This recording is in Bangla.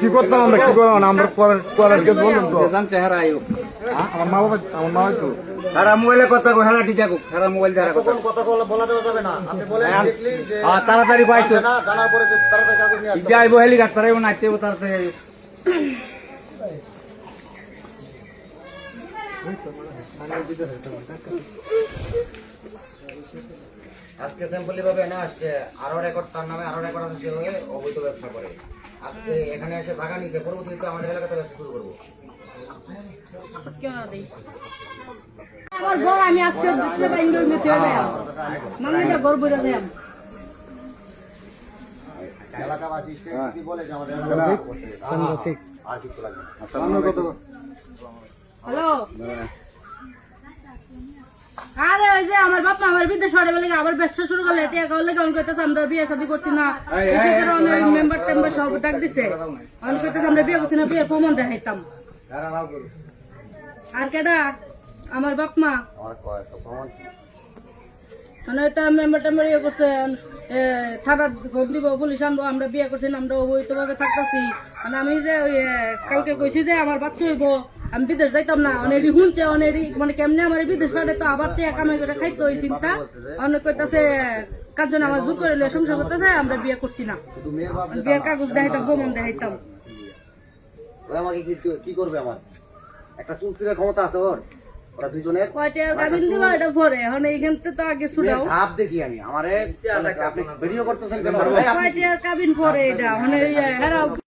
কি করতাম আমরা, কি করবো আমরা চেহারা আয়ুক আমার মা বাবা তো সারা মোবাইলে কথা কো সারা টিটা কো সারা মোবাইল দ্বারা কথা কথা বলা দেওয়া যাবে না। আপনি বলেন ডিরেক্টলি যে তাড়াতাড়ি পাইতো না, জানার পরে যে তাড়াতাড়ি কাগজ নিয়ে আসতে যাইবো হেলিকপ্টার আইবো না আইতেবো তাড়াতাড়ি আইবো। আজকে স্যাম্পলি ভাবে না আসছে, আরো রেকর্ড তার নামে আরো রেকর্ড আছে, সে হয়ে অবৈধ ব্যবসা করে। আজকে এখানে এসে জায়গা নিতে পরবর্তীতে আমাদের এলাকাতে ব্যবসা শুরু করবো। আমার ঘর আমি আজকে দিতে বাইন্ড হই মেতে হবে মানে এটা ঘর বইরা দেম এলাকাবাসী কি বলে যে আমাদের ঠিক আর কিছু লাগবে না। হ্যালো আরে ওই যে আমার বাপ আমার বিদেশ ছড়ে বলে আবার ব্যবসা শুরু করলে এটা করলে কোন কইতাছে আমরা বিয়ে শাদী করছি না এসে কারণে মেম্বার টেম্বার সব ডাক দিছে কোন কইতাছে আমরা বিয়ে করছি না বিয়ের প্রমাণ দেখাইতাম আর কেডা আমার বাপ মা আমার কয় তো প্রমাণ কি? মানে এটা মেম্বার টেম্বার ইয়ে করছে থানা ফোন দিব পুলিশ আনবো আমরা বিয়ে করছি না আমরা অবৈধ ভাবে থাকতেছি মানে আমি যে ওই কালকে কইছি যে আমার বাচ্চা হইব আমি বিদেশ যাইতাম না অনেকই শুনছে অনেকই মানে কেমনে আমার বিদেশ পাঠাই তো আবার তো কামাই করে খাইতো ওই চিন্তা অনেক কইতাছে কার জন্য আমার দূর করে সংসার করতেছে আমরা বিয়ে করছি না বিয়ের কাগজ দেখাইতাম প্রমাণ দেখাইতাম ওই আমাকে কি করবে? আমার একটা চুক্তির ক্ষমতা আছে ওর, ওরা দুজনে কয়টার গাবিন দিবা এটা পরে এখন এইখান থেকে তো আগে ছুটাও ভাব দেখি আমি আমারে আপনি ভিডিও করতেছেন কেন? কয়টার গাবিন পরে এটা মানে হেরাও